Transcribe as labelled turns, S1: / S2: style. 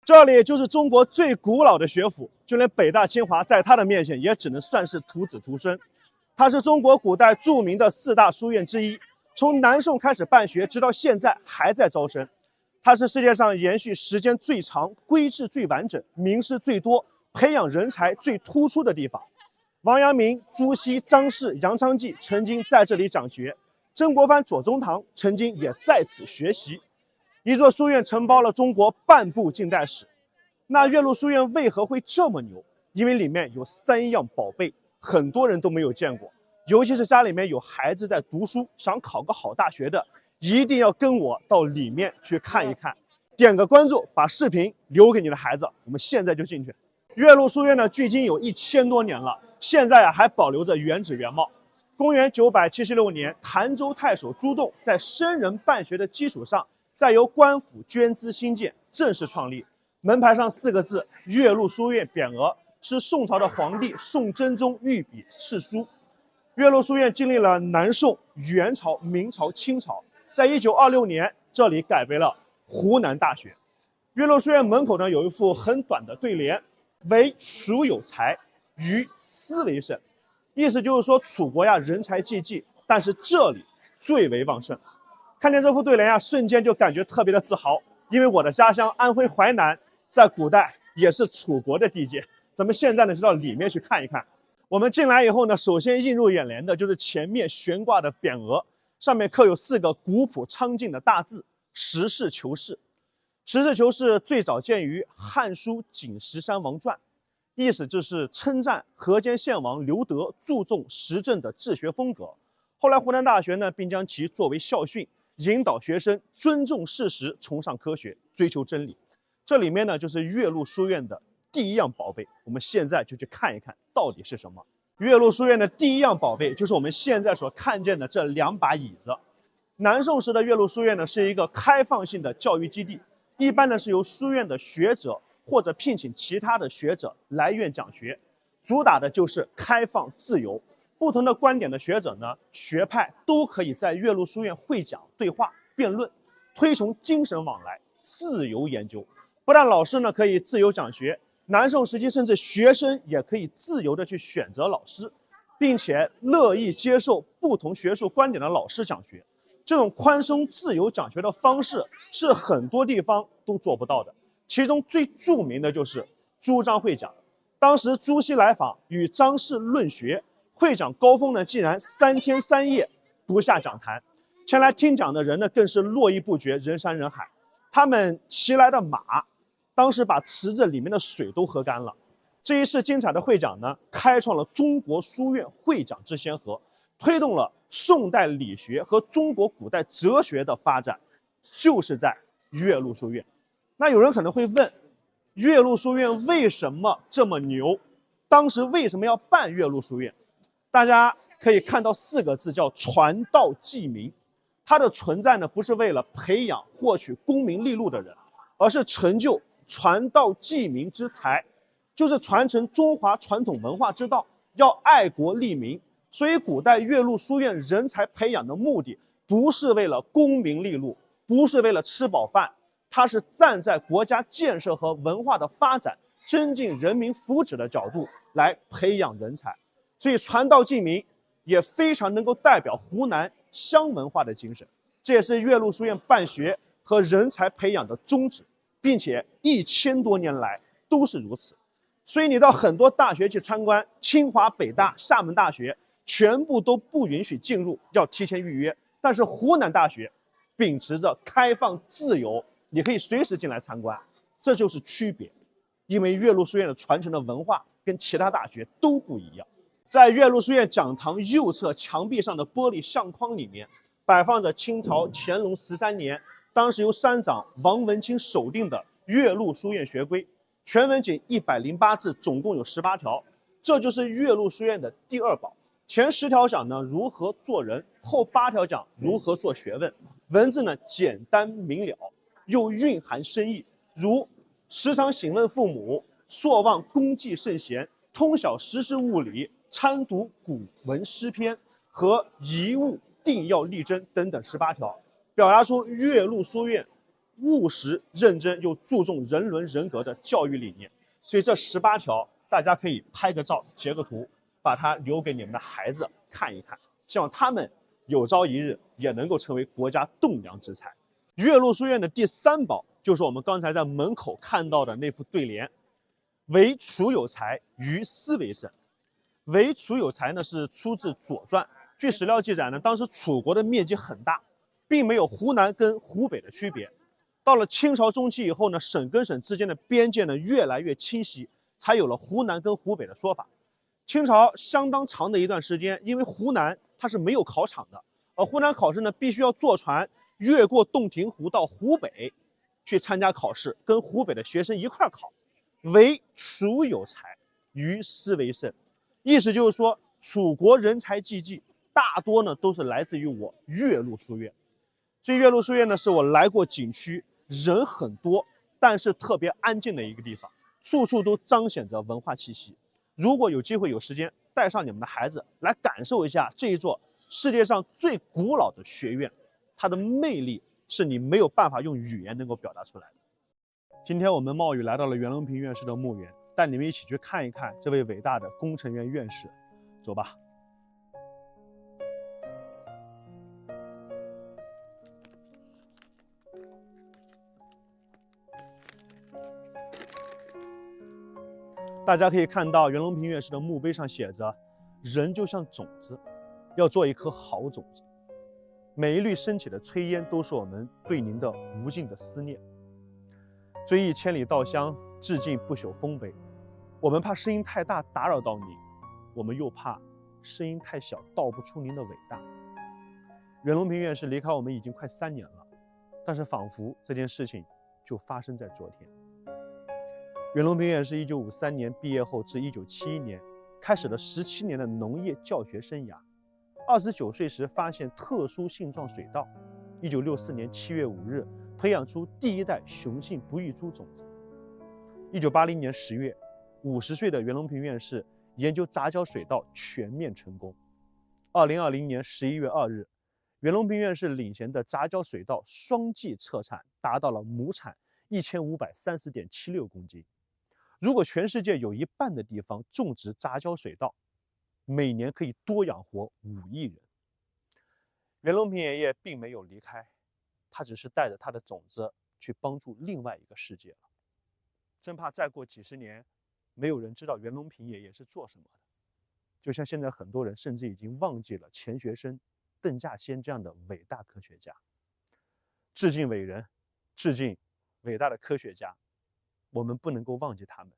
S1: 这里就是中国最古老的学府，就连北大清华在它的面前也只能算是徒子徒孙。它是中国古代著名的4大书院之一，从南宋开始办学，直到现在还在招生。它是世界上延续时间最长、规制最完整、名师最多、培养人才最突出的地方。王阳明、朱熹、张氏、杨昌济曾经在这里讲学，曾国藩、左宗棠曾经也在此学习。一座书院承包了中国半部近代史。那岳麓书院为何会这么牛？因为里面有3样宝贝，很多人都没有见过。尤其是家里面有孩子在读书，想考个好大学的，一定要跟我到里面去看一看。点个关注，把视频留给你的孩子。我们现在就进去。岳麓书院呢，距今有1000多年了，现在还保留着原址原貌。公元976年，潭州太守朱栋在生人办学的基础上，再由官府捐资兴建，正式创立。门牌上4个字“岳麓书院”匾额是宋朝的皇帝宋真宗御笔敕书。岳麓书院经历了南宋、元朝、明朝、清朝，在1926年这里改为了湖南大学。岳麓书院门口呢有一副很短的对联：“惟楚有才，于斯为盛。”意思就是说楚国呀人才济济，但是这里最为旺盛。看见这副对联啊，瞬间就感觉特别的自豪，因为我的家乡安徽淮南在古代也是楚国的地界。咱们现在呢就到里面去看一看。我们进来以后呢，首先映入眼帘的就是前面悬挂的匾额，上面刻有4个古朴苍劲的大字“实事求是”。实事求是最早见于《汉书·景石山王传》，意思就是称赞河间献王刘德注重实政的治学风格。后来湖南大学呢，并将其作为校训，引导学生尊重事实、崇尚科学、追求真理。这里面呢，就是岳麓书院的第1样宝贝。我们现在就去看一看到底是什么。岳麓书院的第1样宝贝就是我们现在所看见的这2把椅子。南宋时的岳麓书院呢，是一个开放性的教育基地，一般呢是由书院的学者或者聘请其他的学者来院讲学，主打的就是开放自由。不同的观点的学者呢，学派都可以在岳麓书院会讲、对话、辩论，推崇精神往来、自由研究。不但老师呢可以自由讲学，南宋时期甚至学生也可以自由的去选择老师，并且乐意接受不同学术观点的老师讲学。这种宽松自由讲学的方式是很多地方都做不到的，其中最著名的就是朱张会讲。当时朱熹来访，与张氏论学，会讲高峰呢竟然3天3夜不下讲坛，前来听讲的人呢更是络绎不绝，人山人海。他们骑来的马当时把池子里面的水都喝干了。这一次精彩的会讲呢，开创了中国书院会讲之先河，推动了宋代理学和中国古代哲学的发展，就是在岳麓书院。那有人可能会问，岳麓书院为什么这么牛？当时为什么要办岳麓书院？大家可以看到4个字，叫传道济民。它的存在呢，不是为了培养获取功名利禄的人，而是成就传道济民之才，就是传承中华传统文化之道，要爱国利民。所以古代岳麓书院人才培养的目的不是为了功名利禄，不是为了吃饱饭，它是站在国家建设和文化的发展、增进人民福祉的角度来培养人才。所以传道济民也非常能够代表湖南乡文化的精神，这也是岳麓书院办学和人才培养的宗旨，并且1000多年来都是如此。所以你到很多大学去参观，清华、北大、厦门大学全部都不允许进入，要提前预约。但是湖南大学秉持着开放自由，你可以随时进来参观，这就是区别。因为岳麓书院的传承的文化跟其他大学都不一样。在岳麓书院讲堂右侧墙壁上的玻璃相框里面，摆放着清朝乾隆13年，当时由3长王文清手定的岳麓书院学规，全文仅108字，总共有18条。这就是岳麓书院的第2宝。前10条讲呢如何做人，后8条讲如何做学问。文字呢简单明了，又蕴含深意，如时常省问父母，硕望功绩圣贤，通晓时事物理，参读古文诗篇和遗物定要力争等等18条，表达出岳麓书院务实、认真又注重人伦人格的教育理念。所以这18条，大家可以拍个照、截个图，把它留给你们的孩子看一看，希望他们有朝一日也能够成为国家栋梁之才。岳麓书院的第3宝就是我们刚才在门口看到的那副对联：唯楚有才，于斯为甚。唯楚有才呢是出自《左传》，据史料记载呢，当时楚国的面积很大，并没有湖南跟湖北的区别。到了清朝中期以后呢，省跟省之间的边界呢越来越清晰，才有了湖南跟湖北的说法。清朝相当长的一段时间，因为湖南它是没有考场的，而湖南考试呢必须要坐船越过洞庭湖到湖北去参加考试，跟湖北的学生一块考。唯楚有才，于斯为甚。意思就是说，楚国人才济济，大多呢都是来自于我岳麓书院。所以岳麓书院呢是我来过景区人很多，但是特别安静的一个地方，处处都彰显着文化气息。如果有机会有时间，带上你们的孩子来感受一下这一座世界上最古老的学院，它的魅力是你没有办法用语言能够表达出来的。今天我们冒雨来到了袁隆平院士的墓园，带你们一起去看一看这位伟大的工程院院士。走吧。大家可以看到袁隆平院士的墓碑上写着：人就像种子，要做一颗好种子。每一缕升起的炊烟都是我们对您的无尽的思念。追忆千里稻香，致敬不朽丰碑。我们怕声音太大打扰到您，我们又怕声音太小道不出您的伟大。袁隆平院士离开我们已经快3年了，但是仿佛这件事情就发生在昨天。袁隆平院士1953年毕业后至1971年，开始了17年的农业教学生涯。29岁时发现特殊性状水稻，1964年7月5日培养出第1代雄性不育猪种子。1980年10月，50岁的袁隆平院士研究杂交水稻全面成功。2020年11月2日，袁隆平院士领衔的杂交水稻双季测产达到了亩产1530.76公斤。如果全世界有1半的地方种植杂交水稻，每年可以多养活5亿人。袁隆平爷爷并没有离开，他只是带着他的种子去帮助另外一个世界了。生怕再过几十年，没有人知道袁隆平爷爷是做什么的。就像现在很多人甚至已经忘记了钱学森、邓稼先这样的伟大科学家。致敬伟人，致敬伟大的科学家，我们不能够忘记他们。